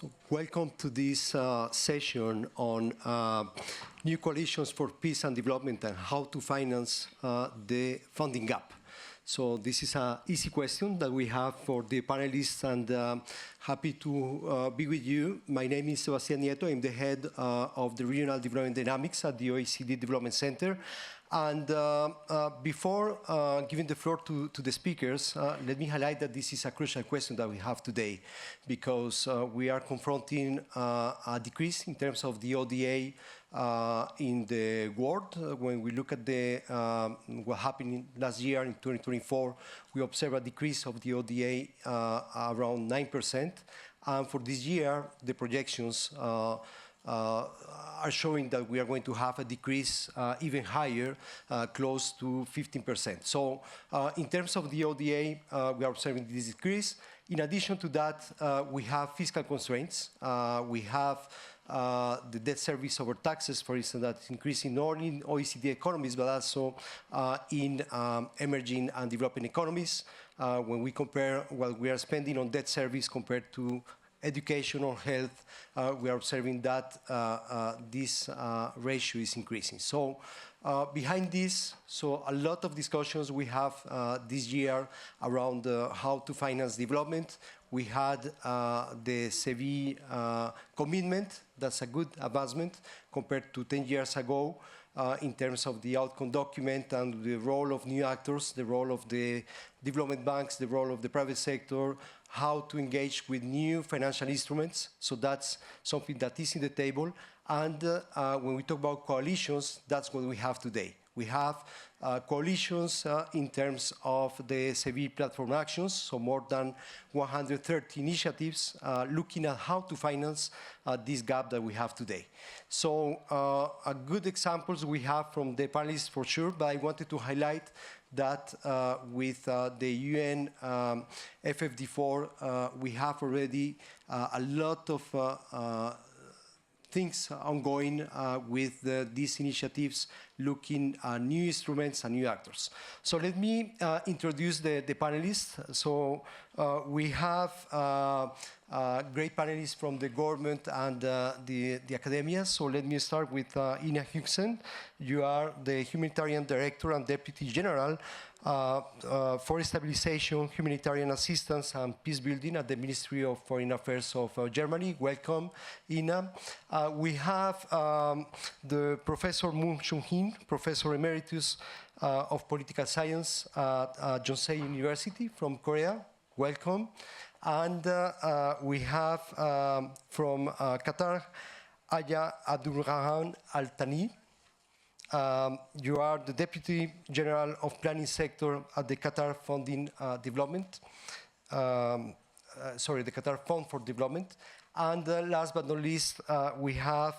So welcome to this session on new coalitions for peace and development and how to finance the funding gap. So this is an easy question that we have for the panelists, and happy to be with you. My name is Sebastian Nieto. I'm the head of the Regional Development Dynamics at the OECD Development Centre. And before giving the floor to the speakers, let me highlight that this is a crucial question that we have today, because we are confronting a decrease in terms of the ODA in the world. When we look at the what happened last year in 2024, we observe a decrease of the ODA around 9%. And for this year, the projections are showing that we are going to have a decrease even higher, close to 15%. So in terms of the ODA, we are observing this decrease. In addition to that, we have fiscal constraints. We have the debt service over taxes, for instance, that's increasing not only in OECD economies, but also in emerging and developing economies. When we compare what we are spending on debt service compared to education or health, we are observing that this ratio is increasing. So behind this, so a lot of discussions we have this year around how to finance development. We had the SEBI commitment. That's a good advancement compared to 10 years ago in terms of the outcome document and the role of new actors, the role of the development banks, the role of the private sector, how to engage with new financial instruments. So that's something that is in the table. And when we talk about coalitions, that's what we have today. We have coalitions in terms of the SEBI platform actions, so more than 130 initiatives looking at how to finance this gap that we have today. So good examples we have from the panelists for sure, but I wanted to highlight that with the UN FFD4, we have already a lot of things ongoing with these initiatives, looking at new instruments and new actors. So let me introduce the panelists. So we have great panelists from the government and the academia. So let me start with Ina Huijsen. You are the Humanitarian Director and Deputy General for Stabilization, Humanitarian Assistance and Peace Building at the Ministry of Foreign Affairs of Germany. Welcome, Ina. We have the Professor Moon Chung-hin, Professor Emeritus of Political Science at Yonsei University from Korea. Welcome. And we have from Qatar, Aya Abdulrahman Al-Thani. You are the Deputy General of Planning Sector at the Qatar Funding Development. The Qatar Fund for Development. And last but not least, we have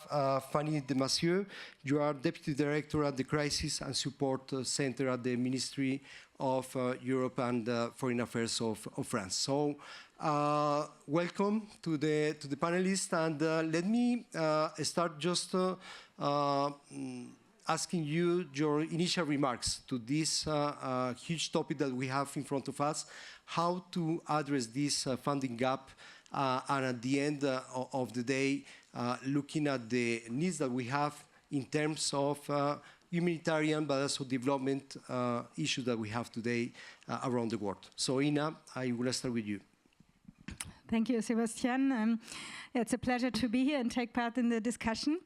Fanny Demasieux. You are Deputy Director at the Crisis and Support Center at the Ministry of Europe and Foreign Affairs of France. So welcome to the panelists, and let me start just asking you your initial remarks to this huge topic that we have in front of us, how to address this funding gap, and at the end of the day, looking at the needs that we have in terms of humanitarian but also development issues that we have today around the world. So Ina, I will start with you. Thank you, Sebastian. It's a pleasure to be here and take part in the discussion.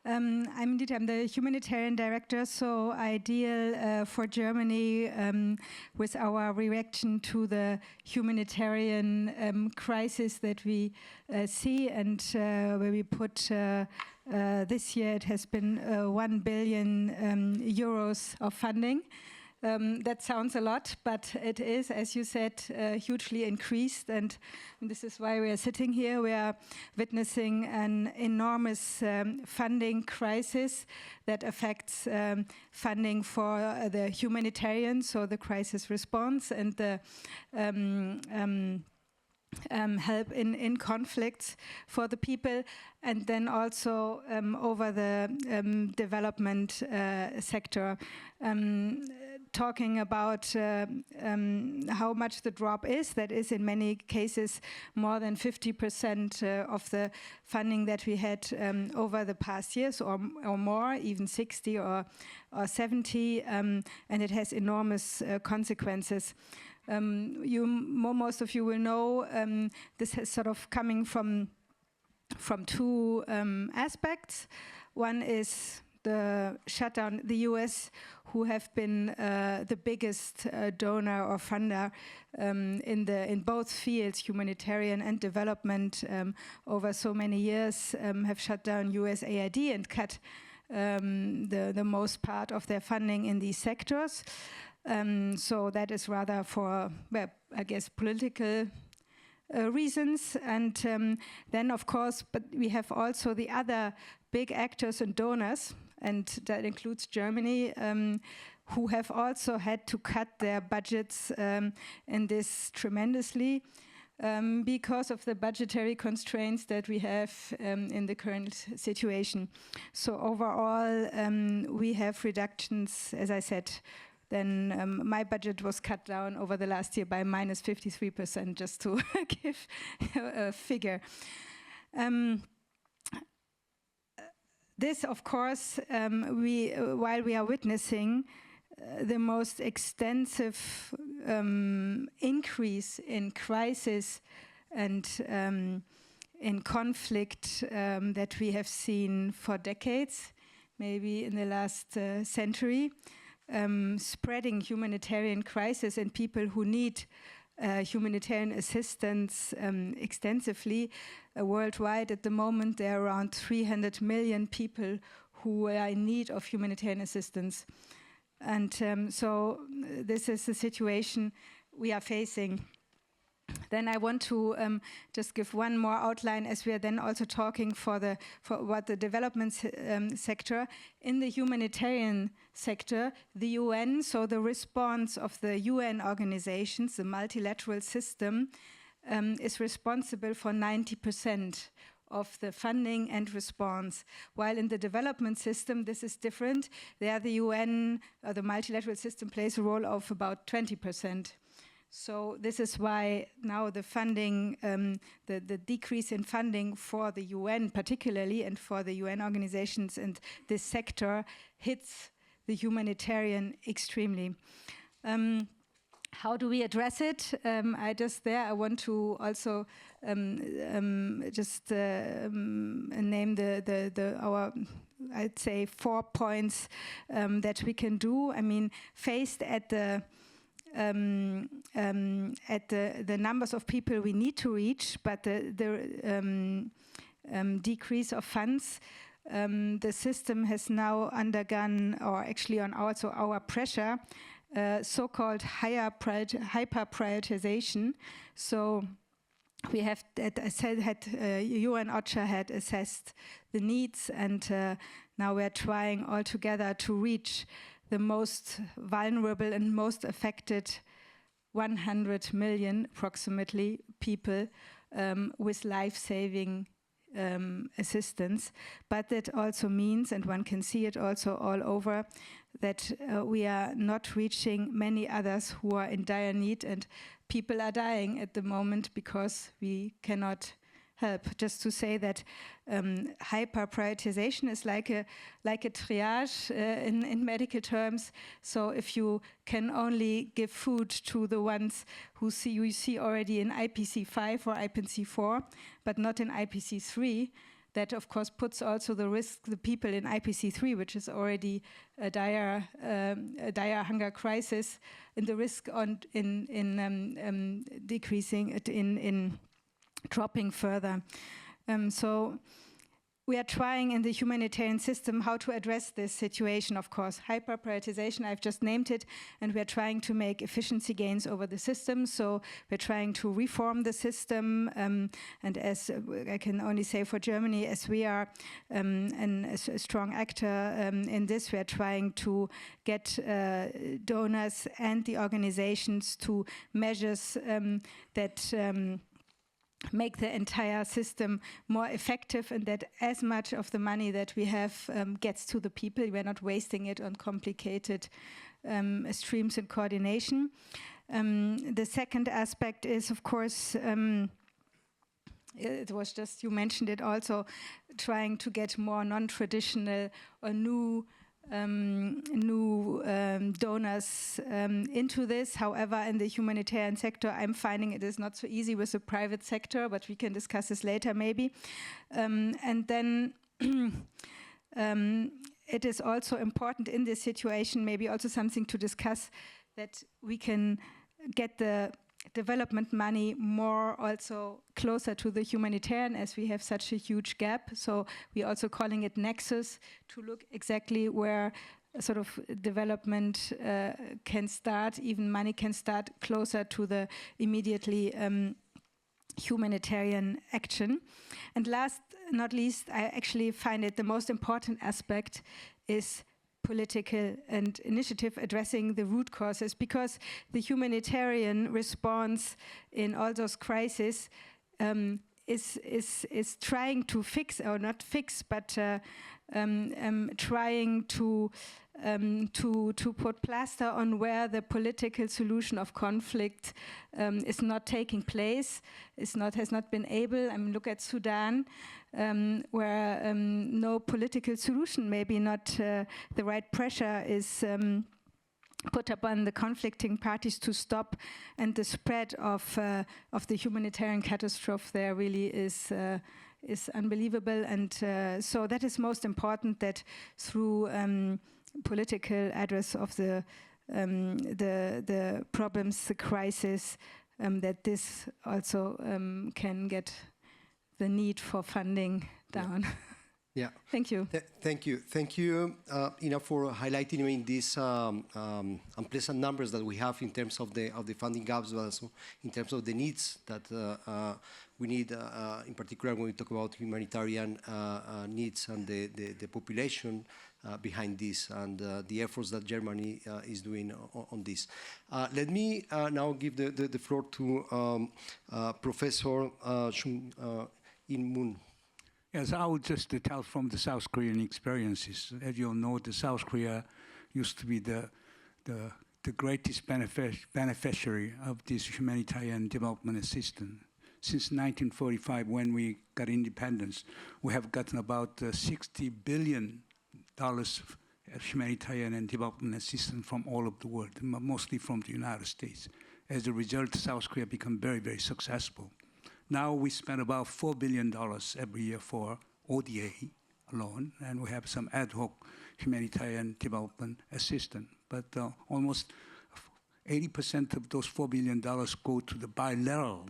I'm the humanitarian director, so I deal for Germany with our reaction to the humanitarian crisis that we see, and where we put this year it has been 1 billion euros of funding. That sounds a lot, but it is, as you said, hugely increased, and this is why we are sitting here. We are witnessing an enormous funding crisis that affects funding for the humanitarian, so the crisis response, and the help in conflicts for the people, and then also over the development sector. talking about how much the drop is. That is, in many cases, more than 50% of the funding that we had over the past years, or more, even 60 or 70, and it has enormous consequences. Most of you will know this is sort of coming from two aspects. One is the shutdown. The US, who have been the biggest donor or funder in both fields, humanitarian and development, over so many years, have shut down USAID and cut the most part of their funding in these sectors. So that is rather for, well, I guess, political reasons. And then, of course, but we have also the other big actors and donors, and that includes Germany, who have also had to cut their budgets in this tremendously because of the budgetary constraints that we have in the current situation. So overall, we have reductions, as I said. Then my budget was cut down over the last year by minus 53%, just to give a figure. This, of course, while we are witnessing the most extensive increase in crisis and in conflict that we have seen for decades, maybe in the last century, spreading humanitarian crisis and people who need humanitarian assistance extensively worldwide. At the moment, there are around 300 million people who are in need of humanitarian assistance. And so this is the situation we are facing. Then I want to just give one more outline, as we are then also talking for what the development sector. In the humanitarian sector, the UN, so the response of the UN organizations, the multilateral system, is responsible for 90% of the funding and response. While in the development system, this is different. There the UN, the multilateral system, plays a role of about 20%. So this is why now the funding, the decrease in funding for the UN particularly, and for the UN organizations and this sector, hits the humanitarian extremely. How do we address it? I want to also just name our, I'd say, 4 points that we can do. I mean, faced at the numbers of people we need to reach, but the decrease of funds, the system has now undergone, or actually on also our pressure, so-called hyper-prioritization. So we have, as I said, UN OCHA had assessed the needs, and now we're trying all together to reach the most vulnerable and most affected 100 million, approximately, people with life-saving assistance. But that also means, and one can see it also all over, that we are not reaching many others who are in dire need, and people are dying at the moment because we cannot help. Just to say that hyper-prioritization is like a triage in medical terms. So if you can only give food to the ones who you see already in IPC 5 or IPC 4, but not in IPC 3, that of course puts also the people in IPC 3, which is already a dire hunger crisis, in the risk in decreasing it in dropping further. So we are trying in the humanitarian system how to address this situation, of course. Hyper-prioritization, I've just named it, and we're trying to make efficiency gains over the system. So we're trying to reform the system. And as I can only say for Germany, as we are a strong actor in this, we're trying to get donors and the organizations to measures that make the entire system more effective, and that as much of the money that we have gets to the people. We're not wasting it on complicated streams and coordination. The second aspect is, of course, it was just, you mentioned it also, trying to get more non-traditional or new donors into this. However, in the humanitarian sector, I'm finding it is not so easy with the private sector, but we can discuss this later maybe. And then it is also important in this situation, maybe also something to discuss, that we can get the development money more also closer to the humanitarian, as we have such a huge gap. So we're also calling it nexus, to look exactly where sort of development can start, even money can start closer to the immediately humanitarian action. And last not least, I actually find it the most important aspect is political and initiative addressing the root causes, because the humanitarian response in all those crises is trying to fix, or not fix, but trying to put plaster on where the political solution of conflict is not taking place, has not been able. I mean, look at Sudan, where no political solution, maybe not the right pressure is put upon the conflicting parties to stop, and the spread of the humanitarian catastrophe there really is unbelievable. And so that is most important, that through political address of the problems, the crisis, that this also can get the need for funding down. Yeah. Thank you. Thank you, Ina, for highlighting these unpleasant numbers that we have in terms of the funding gaps, but also in terms of the needs that we need, in particular when we talk about humanitarian needs and the population behind this, and the efforts that Germany is doing on this. Let me now give the floor to Professor In Moon. Yes, I would just tell from the South Korean experiences. As you all know, the South Korea used to be the greatest beneficiary of this humanitarian development assistance. Since 1945, when we got independence, we have gotten about $60 billion of humanitarian and development assistance from all over the world, mostly from the United States. As a result, South Korea became very, very successful. Now we spend about $4 billion every year for ODA alone, and we have some ad hoc humanitarian development assistance. But almost 80% of those $4 billion go to the bilateral,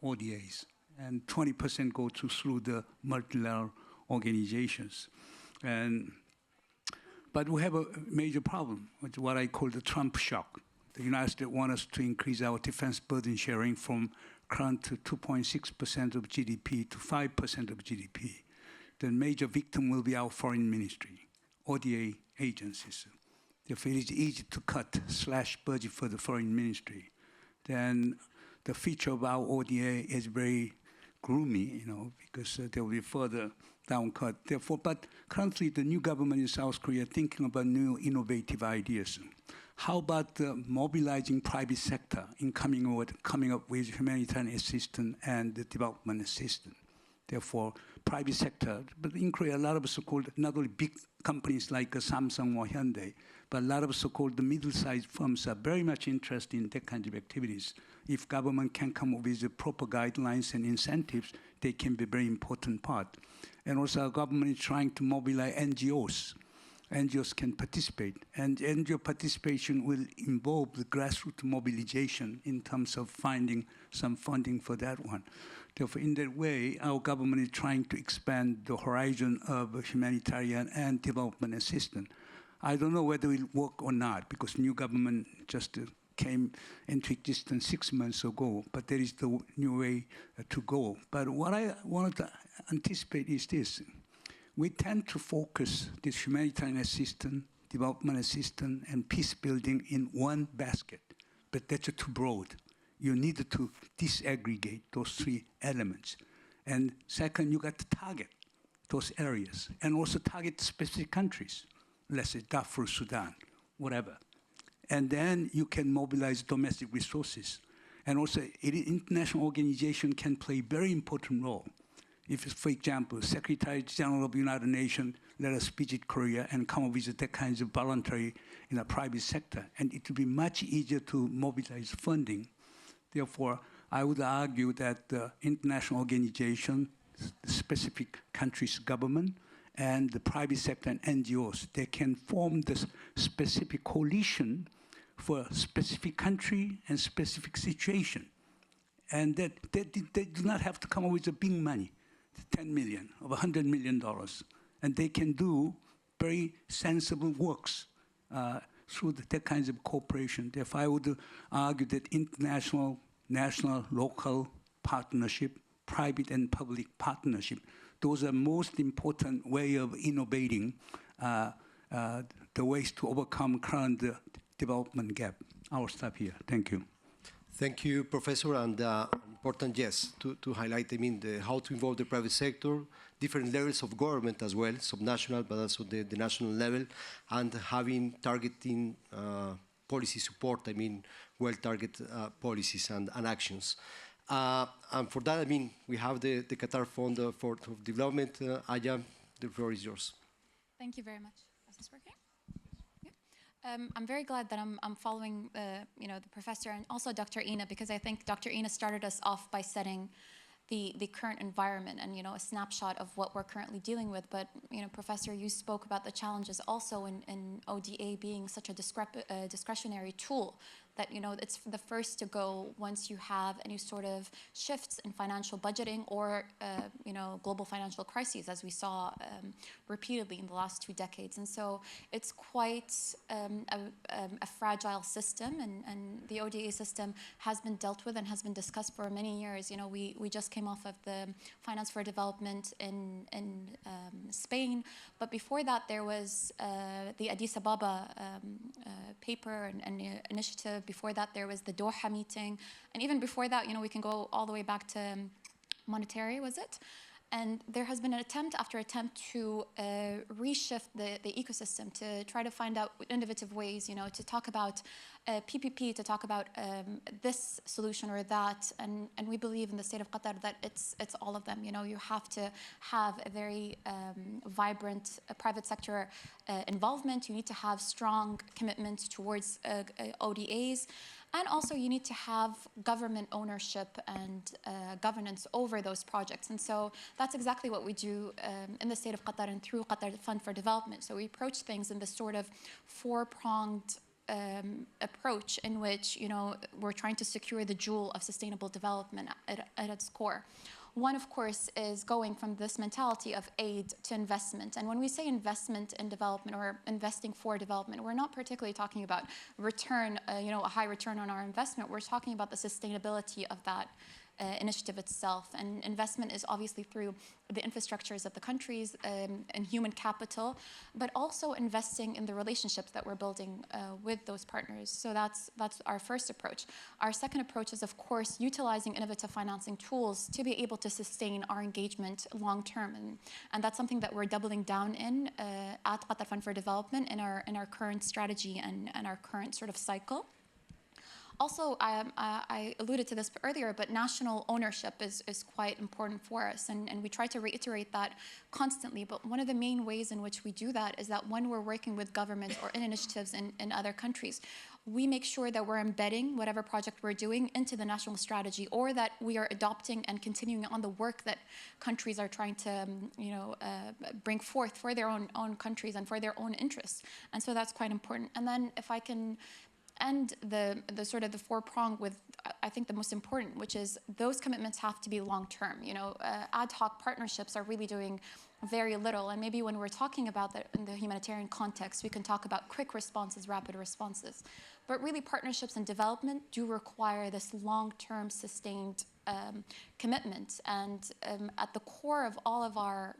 ODAs, and 20% go through the multilateral organizations. But we have a major problem with what I call the Trump shock. The United States wants us to increase our defense burden sharing from current to 2.6% of GDP to 5% of GDP. The major victim will be our foreign ministry, ODA agencies. Therefore, it is easy to slash budget for the foreign ministry. Then the future of our ODA is very gloomy, because there will be further down cut. Therefore, but currently the new government in South Korea thinking about new innovative ideas. How about mobilizing private sector in coming up with humanitarian assistance and development assistance? Therefore, private sector, but in Korea, a lot of so-called, not only big companies like Samsung or Hyundai, but a lot of so-called middle-sized firms are very much interested in that kind of activities. If government can come up with the proper guidelines and incentives, they can be a very important part. And also our government is trying to mobilize NGOs. NGOs can participate, and NGO participation will involve the grassroots mobilization in terms of finding some funding for that one. Therefore, in that way, our government is trying to expand the horizon of humanitarian and development assistance. I don't know whether it will work or not, because new government just came into existence 6 months ago, but there is the new way to go. But what I wanted to anticipate is this. We tend to focus this humanitarian assistance, development assistance, and peace building in one basket, but that's too broad. you need to disaggregate those three elements. And second, you got to target those areas and also target specific countries, let's say Darfur, Sudan, whatever. And then you can mobilize domestic resources. And also, international organization can play a very important role. If, for example, Secretary General of the United Nations let us visit Korea and come up with that kinds of voluntary in the private sector, and it would be much easier to mobilize funding. Therefore, I would argue that the international organization, the specific country's government, and the private sector and NGOs, they can form this specific coalition for a specific country and specific situation. And that they do not have to come up with the big money, 10 million or $100 million. And they can do very sensible works through that kinds of cooperation. Therefore, I would argue that international, national, local partnership, private and public partnership, those are most important way of innovating the ways to overcome current development gap. I will stop here. Thank you. Thank you, Professor. And important, yes, to highlight, I mean, how to involve the private sector, different levels of government as well, subnational, but also the national level, and having targeting policy support, I mean, well-targeted policies and actions. And for that, I mean, we have the Qatar Fund for Development. Aya, the floor is yours. Thank you very much. Is this working? I'm very glad that I'm following the professor and also Dr. Ina, because I think Dr. Ina started us off by setting the current environment and a snapshot of what we're currently dealing with. But Professor, you spoke about the challenges also in ODA being such a discretionary tool that it's the first to go once you have any sort of shifts in financial budgeting or global financial crises, as we saw repeatedly in the last 2 decades. And so it's quite a fragile system, and the ODA system has been dealt with and has been discussed for many years. We just came off of the Finance for Development in Spain, but before that there was the Addis Ababa paper and initiative. Before that, there was the Doha meeting. And even before that, we can go all the way back to monetary, was it? And there has been an attempt after attempt to reshift the ecosystem, to try to find out innovative ways, to talk about PPP, to talk about this solution or that. And we believe in the state of Qatar that it's all of them. You have to have a very vibrant private sector involvement. You need to have strong commitments towards ODAs. And also you need to have government ownership and governance over those projects. And so that's exactly what we do in the state of Qatar and through Qatar Fund for Development. So we approach things in this sort of 4-pronged approach in which we're trying to secure the jewel of sustainable development at its core. One, of course, is going from this mentality of aid to investment. And when we say investment in development or investing for development, we're not particularly talking about return, a high return on our investment. We're talking about the sustainability of that initiative itself. And investment is obviously through the infrastructures of the countries and human capital, but also investing in the relationships that we're building with those partners. So that's our first approach. Our second approach is, of course, utilizing innovative financing tools to be able to sustain our engagement long term. And that's something that we're doubling down in at Qatar Fund for Development in our current strategy and our current sort of cycle. Also, I alluded to this earlier, but national ownership is quite important for us, and we try to reiterate that constantly. But one of the main ways in which we do that is that when we're working with governments or in initiatives in other countries, we make sure that we're embedding whatever project we're doing into the national strategy, or that we are adopting and continuing on the work that countries are trying to bring forth for their own countries and for their own interests. And so that's quite important. And then if I can end the sort of the 4-prong with, I think, the most important, which is those commitments have to be long-term. Ad hoc partnerships are really doing very little. And maybe when we're talking about that in the humanitarian context, we can talk about quick responses, rapid responses. But really, partnerships and development do require this long-term sustained commitment. And at the core of all of our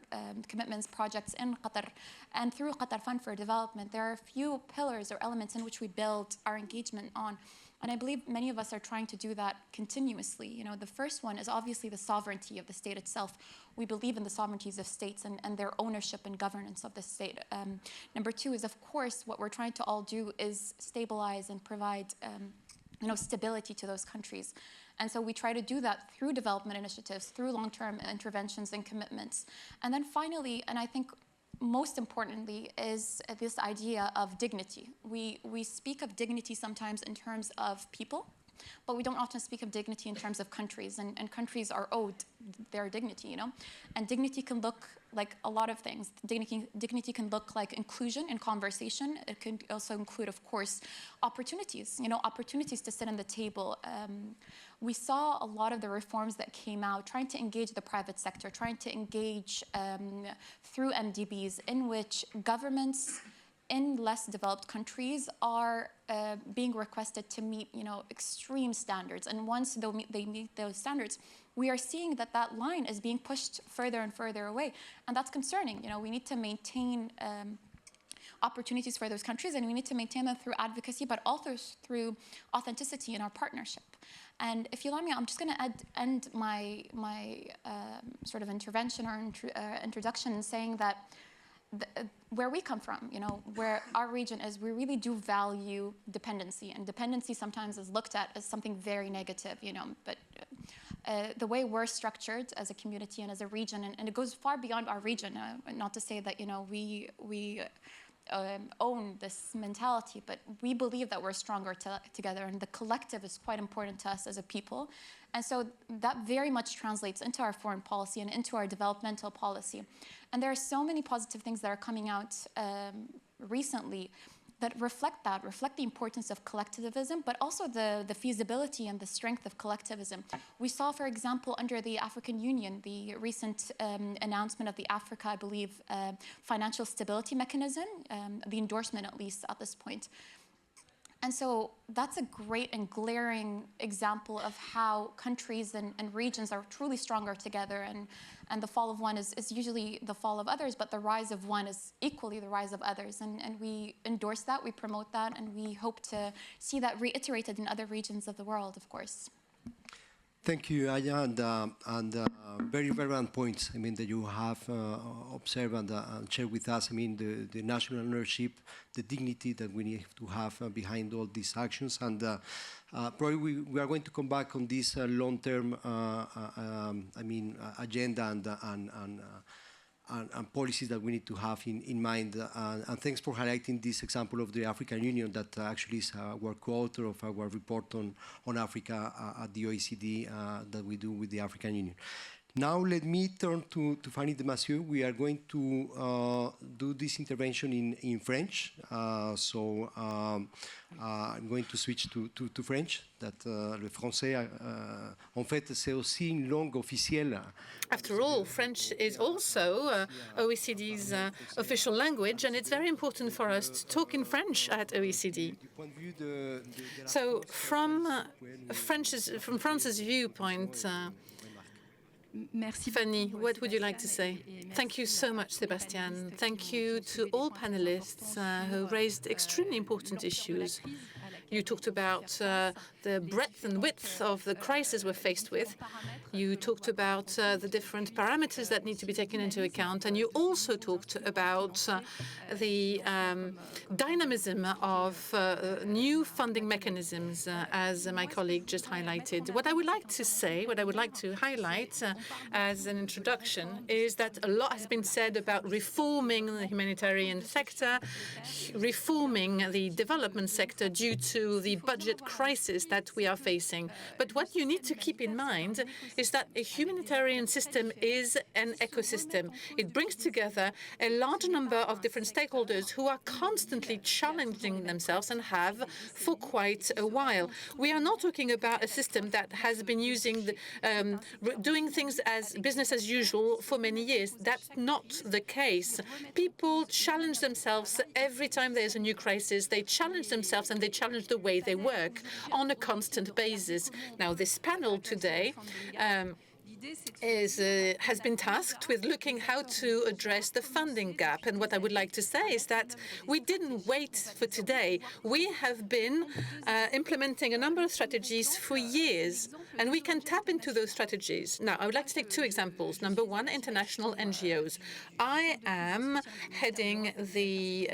commitments, projects in Qatar and through Qatar Fund for Development, there are a few pillars or elements in which we build our engagement on. And I believe many of us are trying to do that continuously. You know, the first one is obviously the sovereignty of the state itself. We believe in the sovereignties of states and their ownership and governance of the state. Number two is, of course, what we're trying to all do is stabilize and provide you know, stability to those countries. And so we try to do that through development initiatives, through long-term interventions and commitments. And then finally, and I think most importantly, is this idea of dignity. We speak of dignity sometimes in terms of people, but we don't often speak of dignity in terms of countries, and countries are owed their dignity, you know? And dignity can look like a lot of things. Dignity can look like inclusion in conversation. It can also include, of course, opportunities, you know, opportunities to sit on the table. We saw a lot of the reforms that came out trying to engage the private sector, trying to engage through MDBs, in which governments in less developed countries are being requested to meet, you know, extreme standards. And once they meet those standards, we are seeing that that line is being pushed further and further away. And that's concerning. You know, we need to maintain opportunities for those countries, and we need to maintain them through advocacy, but also through authenticity in our partnership. And if you allow me, I'm just going to end my sort of intervention or introduction in saying that where we come from, you know, where our region is, we really do value dependency, and dependency sometimes is looked at as something very negative, you know, but the way we're structured as a community and as a region, and it goes far beyond our region, not to say that, you know, we own this mentality, but we believe that we're stronger together, and the collective is quite important to us as a people. And so that very much translates into our foreign policy and into our developmental policy. And there are so many positive things that are coming out recently that reflect the importance of collectivism, but also the feasibility and the strength of collectivism. We saw, for example, under the African Union, the recent announcement of the Africa, I believe, financial stability mechanism, the endorsement at least at this point. And so that's a great and glaring example of how countries and regions are truly stronger together, and the fall of one is usually the fall of others, but the rise of one is equally the rise of others. And we endorse that, we promote that, and we hope to see that reiterated in other regions of the world, of course. Thank you, Aya, and very relevant points, I mean, that you have observed and shared with us. I mean, the national ownership, the dignity that we need to have behind all these actions, and probably we are going to come back on this long-term, I mean, agenda and policies that we need to have in mind. And thanks for highlighting this example of the African Union that actually is our co-author of our report on Africa at the OECD that we do with the African Union. Now let me turn to Fanny Demasieux. We are going to do this intervention in French. So I'm going to switch to French. That le français, en fait, c'est aussi une langue officielle. After all, French is also OECD's official language, and it's very important for us to talk in French at OECD. So from France's viewpoint, Fanny, what would you like to say? Thank you so much, Sebastian. Thank you to all panelists who raised extremely important issues. You talked about the breadth and width of the crisis we're faced with. You talked about the different parameters that need to be taken into account. And you also talked about the dynamism of new funding mechanisms, as my colleague just highlighted. What I would like to say, what I would like to highlight as an introduction is that a lot has been said about reforming the humanitarian sector, reforming the development sector due to the budget crisis that we are facing. But what you need to keep in mind is that a humanitarian system is an ecosystem. It brings together a large number of different stakeholders who are constantly challenging themselves and have for quite a while. We are not talking about a system that has been doing things as business as usual for many years. That's not the case. People challenge themselves every time there's a new crisis. They challenge themselves and they challenge the way they work on a constant basis. Now, this panel today has been tasked with looking how to address the funding gap. And what I would like to say is that we didn't wait for today. We have been implementing a number of strategies for years, and we can tap into those strategies. Now, I would like to take two examples. Number one, international NGOs. I am heading the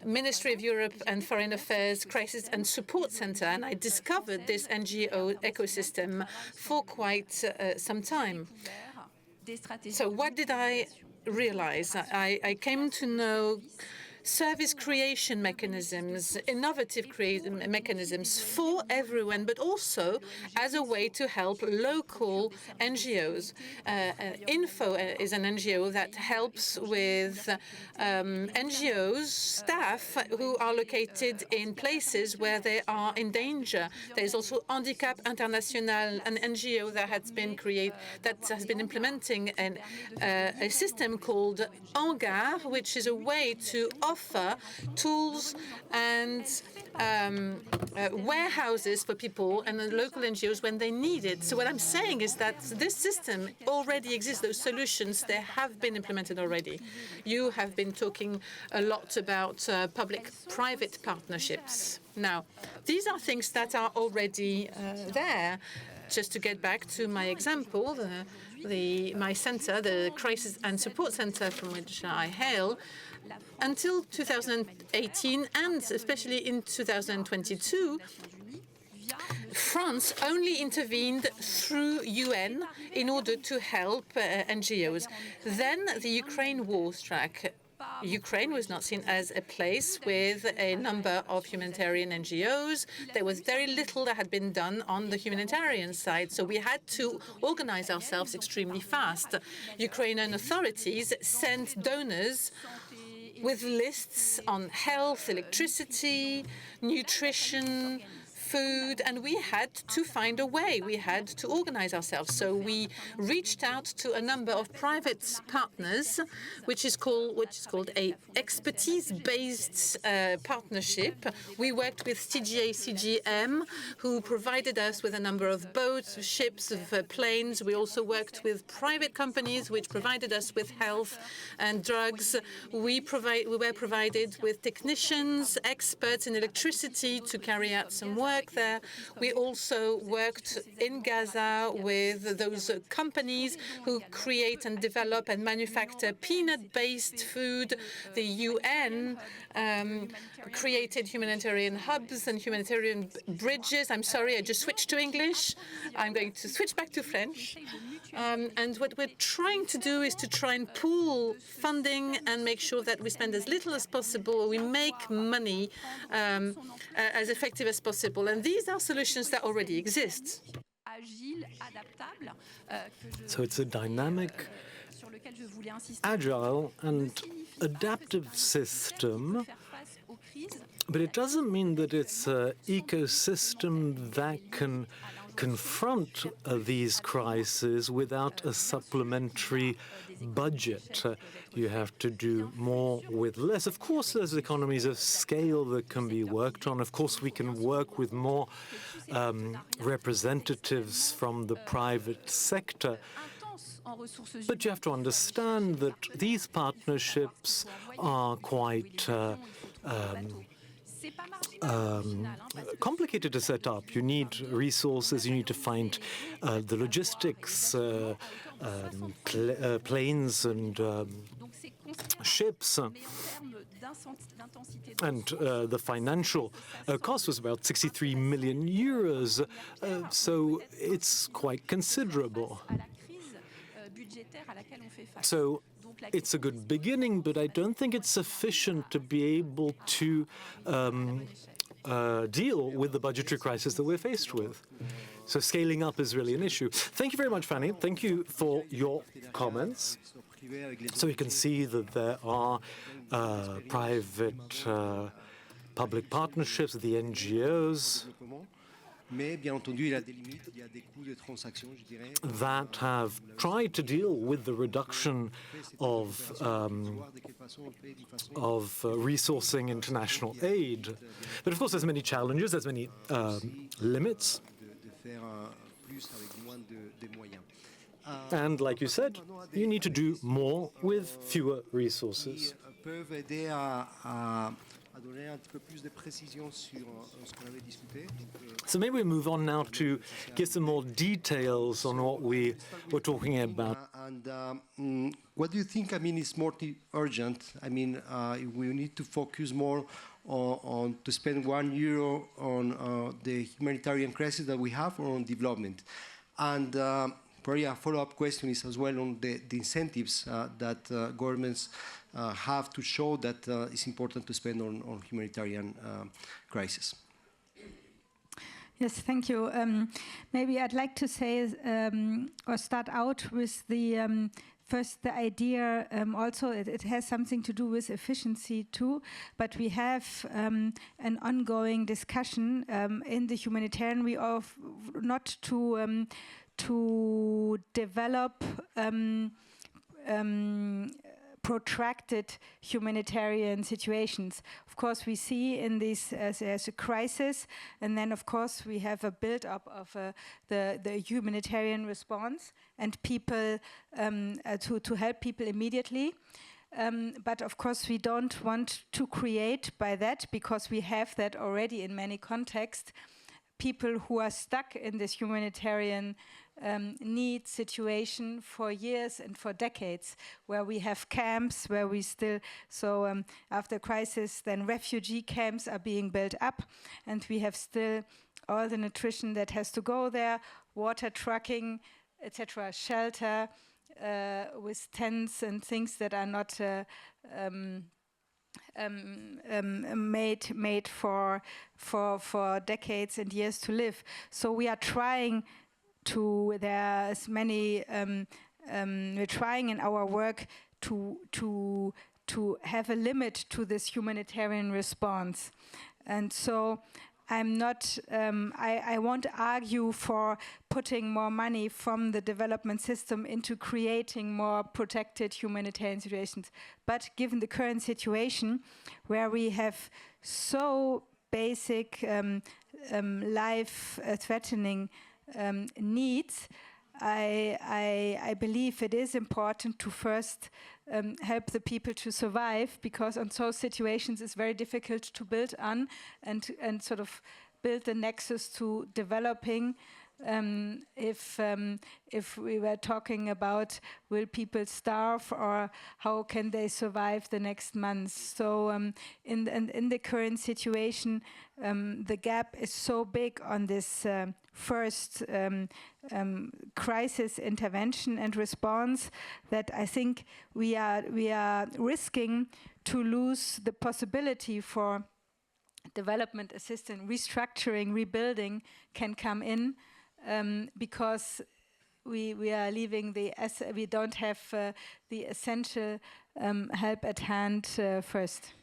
Ministry of Europe and Foreign Affairs Crisis and Support Centre, and I discovered this NGO ecosystem for quite some time. So what did I realize? I came to know service creation mechanisms, innovative mechanisms for everyone, but also as a way to help local NGOs. Info is an NGO that helps with NGOs, staff who are located in places where they are in danger. There's also Handicap International, an NGO that has been implementing a system called Hangar, which is a way to offer tools and warehouses for people and the local NGOs when they need it. So what I'm saying is that this system already exists. Those solutions, they have been implemented already. You have been talking a lot about public-private partnerships. Now, these are things that are already there. Just to get back to my example, my center, the Crisis and Support Center from which I hail, until 2018 and especially in 2022, France only intervened through UN in order to help NGOs. Then the Ukraine war struck. Ukraine was not seen as a place with a number of humanitarian NGOs. There was very little that had been done on the humanitarian side, so we had to organize ourselves extremely fast. Ukrainian authorities sent donors with lists on health, electricity, nutrition, food, and we had to find a way. We had to organize ourselves. So we reached out to a number of private partners, which is called a expertise-based partnership. We worked with CGM, who provided us with a number of boats, ships, planes. We also worked with private companies, which provided us with health and drugs. We were provided with technicians, experts in electricity to carry out some work there. We also worked in Gaza with those companies who create and develop and manufacture peanut-based food. The UN created humanitarian hubs and humanitarian bridges. I'm sorry, I just switched to English. I'm going to switch back to French. And what we're trying to do is to try and pool funding and make sure that we spend as little as possible, or we make money as effective as possible. And these are solutions that already exist. So it's a dynamic, agile, and adaptive system, but it doesn't mean that it's an ecosystem that can confront these crises without a supplementary budget. You have to do more with less. Of course, there's economies of scale that can be worked on. Of course, we can work with more representatives from the private sector. But you have to understand that these partnerships are quite complicated to set up. You need resources, you need to find the logistics, planes and ships. And the financial cost was about 63 million euros, so it's quite considerable. So it's a good beginning, but I don't think it's sufficient to be able to deal with the budgetary crisis that we're faced with. So scaling up is really an issue. Thank you very much, Fanny. Thank you for your comments. So you can see that there are private public partnerships with the NGOs that have tried to deal with the reduction of resourcing international aid. But of course, there's many challenges, there's many limits. And like you said, you need to do more with fewer resources. Peuvent aider à donner un petit peu plus de précision sur ce qu'on avait discuté. So maybe we move on now to give some more details on what we were talking about. And what do you think, I mean, is more urgent? I mean, we need to focus more on to spend €1 on the humanitarian crisis that we have or on development. And probably a follow-up question is as well on the incentives that governments have to show that it's important to spend on humanitarian crisis. Yes, thank you. Maybe I'd like to say or start out with the first the idea. Also, it has something to do with efficiency too. But we have an ongoing discussion in the humanitarian. We of not to develop protracted humanitarian situations. Of course, we see in this as a crisis, and then of course we have a build-up of the humanitarian response and people to help people immediately. But of course we don't want to create by that, because we have that already in many contexts, people who are stuck in this humanitarian need situation for years and for decades, where we have camps, where we still, after crisis, then refugee camps are being built up, and we have still all the nutrition that has to go there, water trucking, etc., shelter with tents and things that are not made for decades and years to live. So we are trying to, there's many, we're trying in our work to have a limit to this humanitarian response. And so I'm not, I won't argue for putting more money from the development system into creating more protected humanitarian situations. But given the current situation, where we have so basic life-threatening needs, I believe it is important to first help the people to survive, because on those situations it's very difficult to build on and sort of build the nexus to developing. If we were talking about will people starve or how can they survive the next months. So in the current situation, the gap is so big on this first crisis intervention and response that I think we are risking to lose the possibility for development assistance, restructuring, rebuilding can come in. Because we are leaving we don't have the essential help at hand first.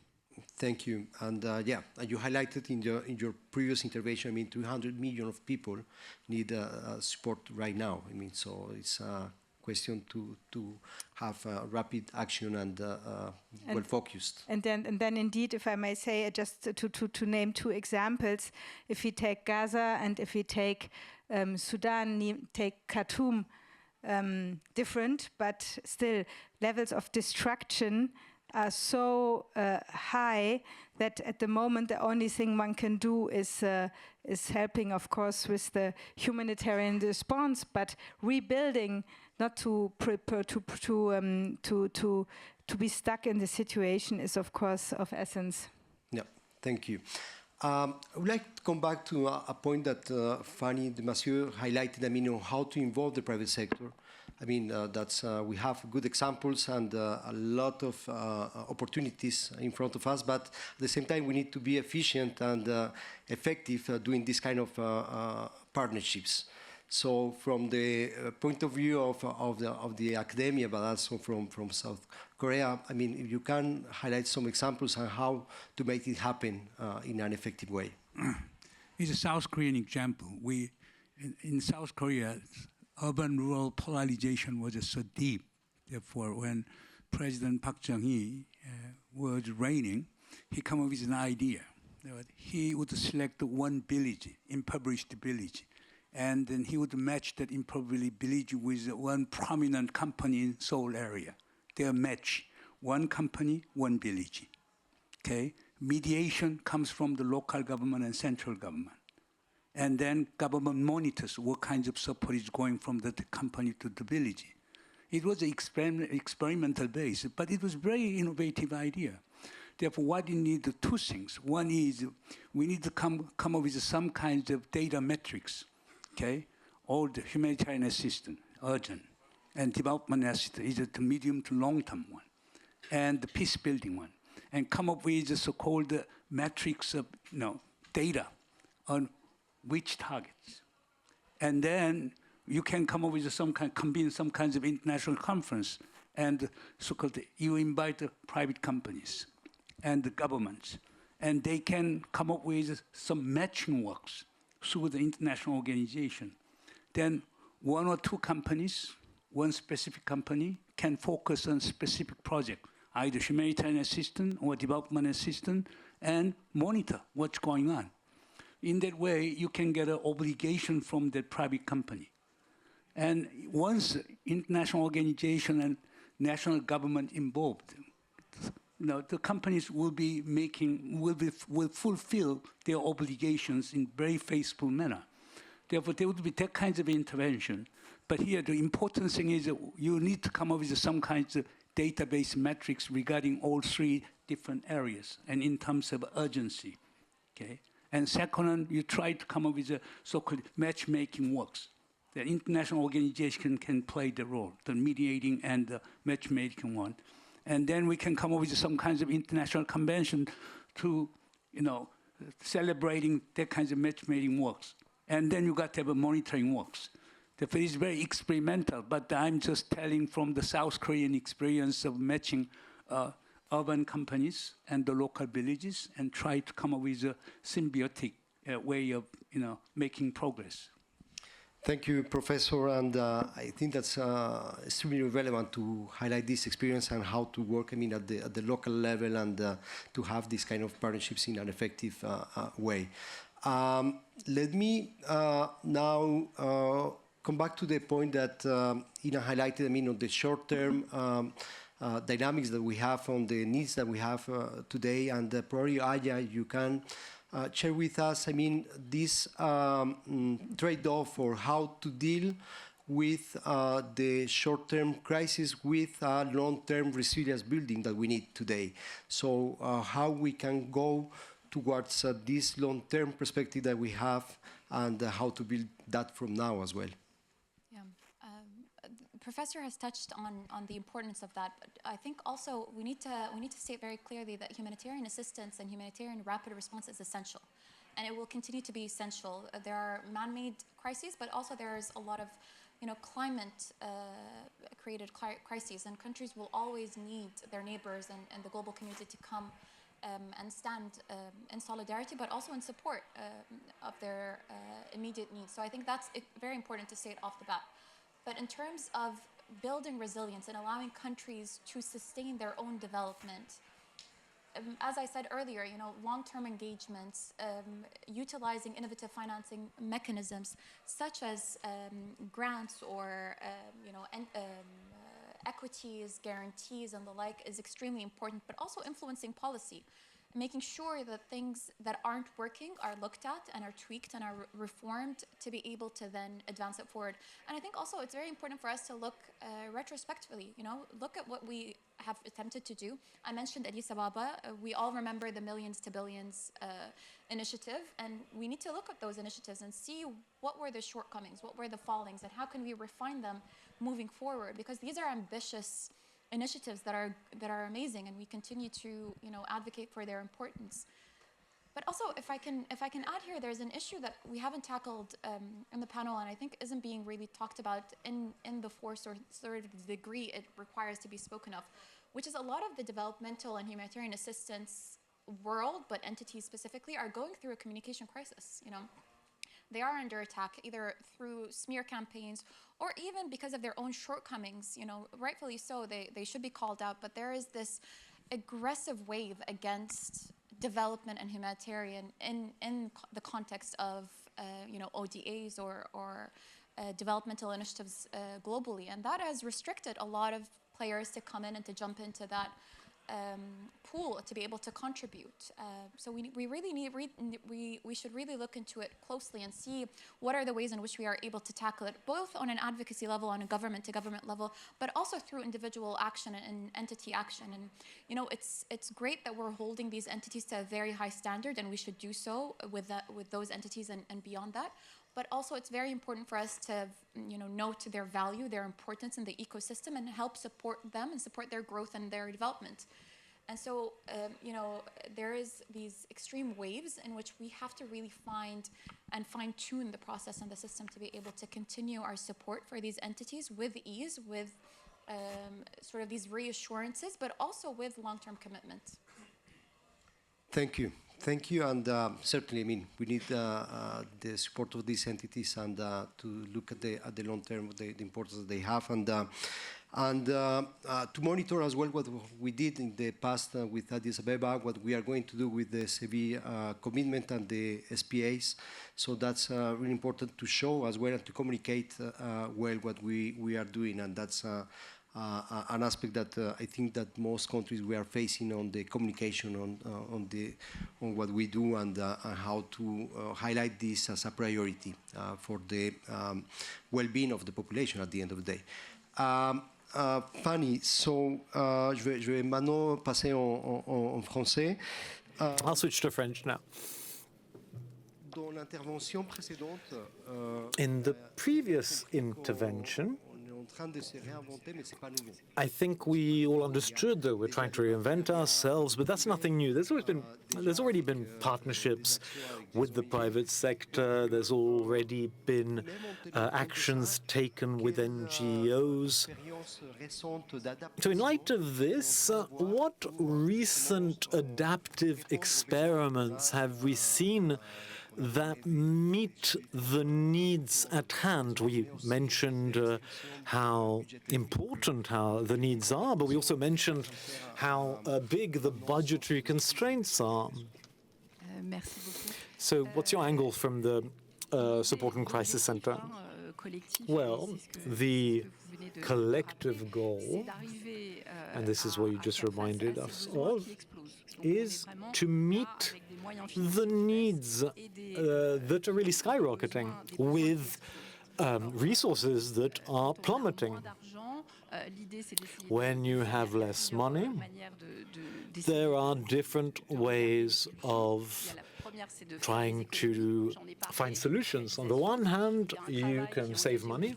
Thank you. And yeah, you highlighted in your previous intervention, I mean, 200 million of people need support right now. I mean, so it's a question to have rapid action and well focused. And then indeed, if I may say, just to name two examples, if we take Gaza and if we take Sudan, take Khartoum, different, but still levels of destruction are so high that at the moment the only thing one can do is helping, of course, with the humanitarian response, but rebuilding, not to be stuck in the situation, is of course of essence. Yeah, thank you. I would like to come back to a point that Fanny de Massieu highlighted, I mean, on how to involve the private sector. I mean, we have good examples and a lot of opportunities in front of us, but at the same time, we need to be efficient and effective doing this kind of partnerships. So from the point of view of the academia, but also from South Korea, I mean, if you can highlight some examples on how to make it happen in an effective way. It's a South Korean example. In South Korea, urban-rural polarization was so deep. Therefore, when President Park Chung-hee was reigning, he came up with an idea that he would select one village, impoverished village, and then he would match that improbability with one prominent company in Seoul area. They'll match one company, one village. Okay? Mediation comes from the local government and central government. And then government monitors what kinds of support is going from the company to the village. It was an experimental base, but it was a very innovative idea. Therefore, what you need two things. One is we need to come up with some kinds of data metrics, okay? All the humanitarian assistance, urgent, and development assistance is the medium to long-term one, and the peace building one, and come up with the so-called metrics of data on which targets. And then you can come up with convene some kinds of international conference, and so-called you invite the private companies and the governments, and they can come up with some matching works through the international organization. Then one or two companies, one specific company, can focus on specific project, either humanitarian assistance or development assistance, and monitor what's going on. In that way, you can get an obligation from the private company. And once international organization and national government involved, the companies will fulfill their obligations in very faithful manner. Therefore, there would be that kinds of intervention. But here, the important thing is that you need to come up with some kinds of database metrics regarding all three different areas and in terms of urgency. Okay? And second, you try to come up with a so-called matchmaking works. The international organization can play the role, the mediating and the matchmaking one. And then we can come up with some kinds of international convention to, celebrating that kinds of matchmaking works. And then you got to have a monitoring works. Therefore, it's very experimental, but I'm just telling from the South Korean experience of matching urban companies and the local villages and try to come up with a symbiotic way of, making progress. Thank you, Professor, and I think that's extremely relevant to highlight this experience and how to work, at the local level and to have these kind of partnerships in an effective way. Let me now come back to the point that Ina highlighted, on the short-term dynamics that we have on the needs that we have today, and probably Aya, you can share with us, this trade-off or how to deal with the short-term crisis with long-term resilience building that we need today. So how we can go towards this long-term perspective that we have and how to build that from now as well. Professor has touched on the importance of that, but I think also we need to state very clearly that humanitarian assistance and humanitarian rapid response is essential, and it will continue to be essential. There are man-made crises, but also there's a lot of climate-created crises, and countries will always need their neighbors and the global community to come and stand in solidarity, but also in support of their immediate needs. So I think that's very important to say it off the bat. But in terms of building resilience and allowing countries to sustain their own development, as I said earlier, long-term engagements, utilizing innovative financing mechanisms such as grants or equities, guarantees, and the like is extremely important. But also influencing policy, making sure that things that aren't working are looked at and are tweaked and are reformed to be able to then advance it forward. And I think also it's very important for us to look retrospectively, look at what we have attempted to do. I mentioned Addis Ababa. We all remember the Millions to Billions initiative, and we need to look at those initiatives and see what were the shortcomings, what were the fallings, and how can we refine them moving forward, because these are ambitious initiatives that are amazing, and we continue to advocate for their importance. But also, if I can add here, there's an issue that we haven't tackled in the panel, and I think isn't being really talked about in the force or sort of the degree it requires to be spoken of, which is a lot of the developmental and humanitarian assistance world, but entities specifically, are going through a communication crisis. They are under attack either through smear campaigns or even because of their own shortcomings. Rightfully so, they should be called out, but there is this aggressive wave against development and humanitarian in the context of ODAs or developmental initiatives globally, and that has restricted a lot of players to come in and to jump into that pool to be able to contribute. So we really need, we should really look into it closely and see what are the ways in which we are able to tackle it, both on an advocacy level, on a government to government level, but also through individual action and entity action. And it's great that we're holding these entities to a very high standard, and we should do so with those entities and beyond that. But also it's very important for us to note their value, their importance in the ecosystem, and help support them and support their growth and their development. And so, there is these extreme waves in which we have to really find and fine-tune the process and the system to be able to continue our support for these entities with ease, with sort of these reassurances, but also with long-term commitment. Thank you. Thank you, and certainly, I mean, we need the support of these entities and to look at the long term, the importance that they have, and to monitor as well what we did in the past with Addis Ababa, what we are going to do with the CB commitment and the SPAs. So that's really important to show as well and to communicate well what we are doing, and that's an aspect that I think that most countries we are facing on the communication on what we do and how to highlight this as a priority for the well-being of the population at the end of the day. Fanny, so je vais maintenant passer en français. I'll switch to French now. Dans l'intervention précédente, in the previous intervention, I think we all understood that we're trying to reinvent ourselves, but that's nothing new. There's already been partnerships with the private sector. There's already been actions taken with NGOs. So in light of this, what recent adaptive experiments have we seen that meet the needs at hand? We mentioned how important the needs are, but we also mentioned how big the budgetary constraints are. So what's your angle from the Support and Crisis Centre? Well, the collective goal, and this is what you just reminded us of, is to meet the needs that are really skyrocketing with resources that are plummeting. When you have less money, there are different ways of trying to find solutions. On the one hand, you can save money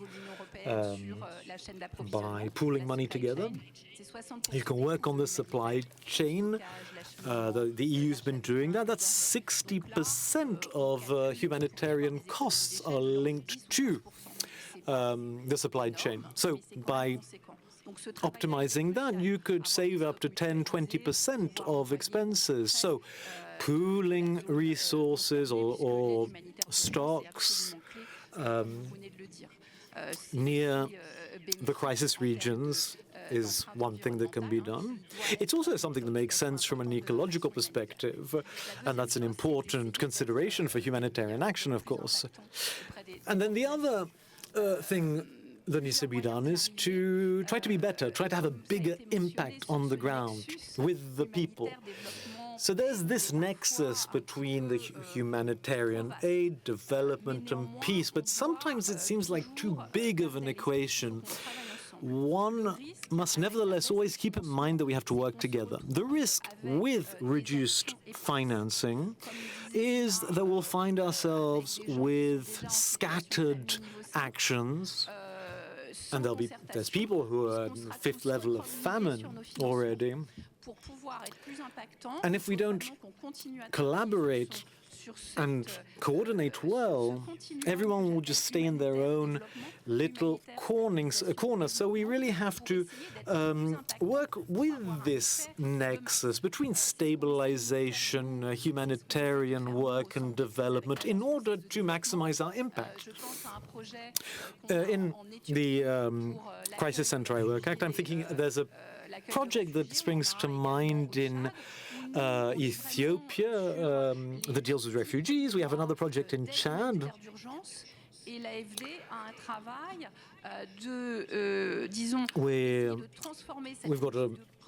by pooling money together. You can work on the supply chain. The EU's been doing that. That's 60% of humanitarian costs are linked to the supply chain. So by optimizing that, you could save up to 10–20% of expenses. So pooling resources or stocks near the crisis regions is one thing that can be done. It's also something that makes sense from an ecological perspective, and that's an important consideration for humanitarian action, of course. And then the other thing that needs to be done is to try to be better, try to have a bigger impact on the ground with the people. So there's this nexus between the humanitarian aid, development, and peace, but sometimes it seems like too big of an equation. One must nevertheless always keep in mind that we have to work together. The risk with reduced financing is that we'll find ourselves with scattered actions, and there's people who are at the fifth level of famine already. And if we don't collaborate and coordinate well, everyone will just stay in their own little corner. So we really have to work with this nexus between stabilization, humanitarian work and development in order to maximize our impact. In the Crisis Centre I work at, I'm thinking there's a project that springs to mind in Ethiopia that deals with refugees. We have another project in Chad.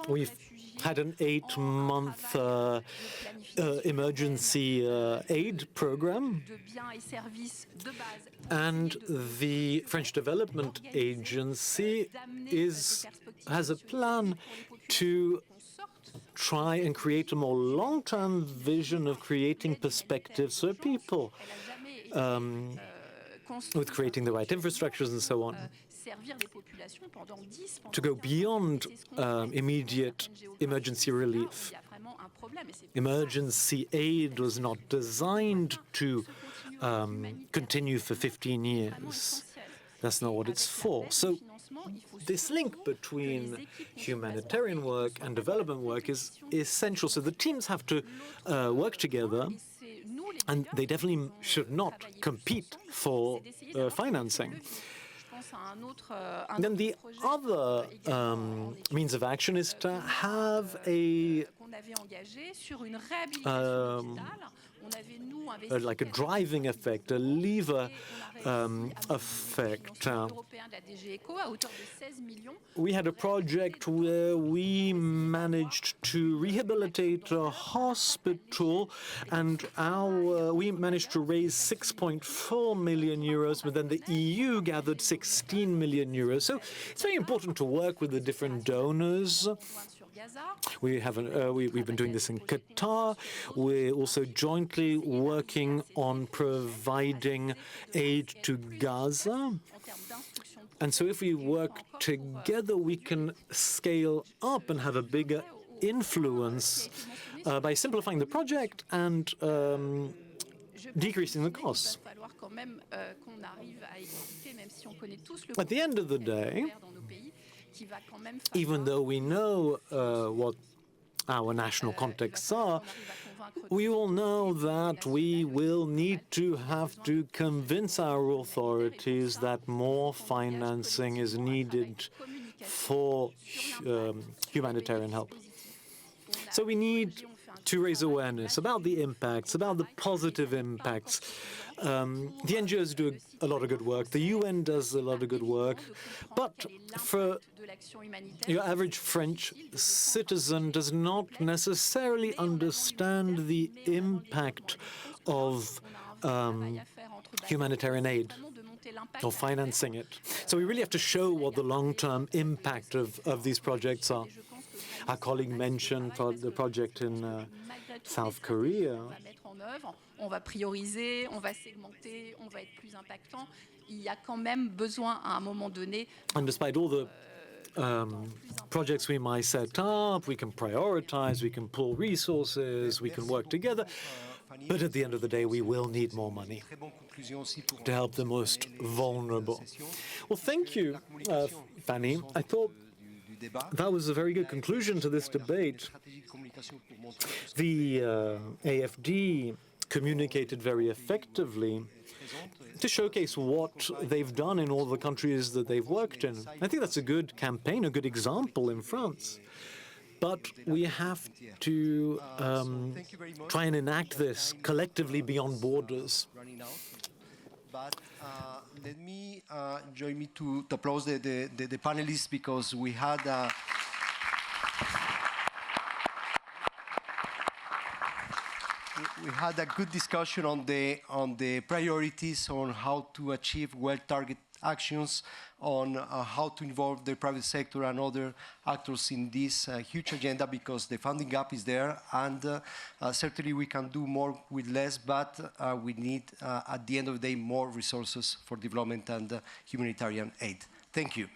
We've had an 8-month emergency aid program, and the French Development Agency has a plan to try and create a more long-term vision of creating perspectives for people, with creating the right infrastructures and so on, to go beyond immediate emergency relief. Emergency aid was not designed to continue for 15 years. That's not what it's for. So this link between humanitarian work and development work is essential. So the teams have to work together, and they definitely should not compete for financing. Then the other means of action is to have like a driving effect, a lever effect. We had a project where we managed to rehabilitate a hospital, and we managed to raise 6.4 million euros, but then the EU gathered 16 million euros. So it's very important to work with the different donors. We've been doing this in Qatar. We're also jointly working on providing aid to Gaza. And so if we work together, we can scale up and have a bigger influence by simplifying the project and decreasing the costs. At the end of the day, even though we know what our national contexts are, we all know that we will need to convince our authorities that more financing is needed for humanitarian help. So we need to raise awareness about the impacts, about the positive impacts. The NGOs do a lot of good work. The UN does a lot of good work. But for your average French citizen does not necessarily understand the impact of humanitarian aid or financing it. So we really have to show what the long-term impact of these projects are. Our colleague mentioned the project in South Korea. On va prioriser, on va segmenter, on va être plus impactant. Il y a quand même besoin à un moment donné. And despite all the projects we might set up, we can prioritize, we can pool resources, we can work together. But at the end of the day, we will need more money to help the most vulnerable. Well, thank you, Fanny. I thought that was a very good conclusion to this debate. The AFD communicated very effectively to showcase what they've done in all the countries that they've worked in. I think that's a good campaign, a good example in France. But we have to try and enact this collectively beyond borders. But let me join me to applause the panelists, because we had a good discussion on the priorities, on how to achieve well-targeted actions, on how to involve the private sector and other actors in this huge agenda, because the funding gap is there, and certainly we can do more with less, but we need, at the end of the day, more resources for development and humanitarian aid. Thank you.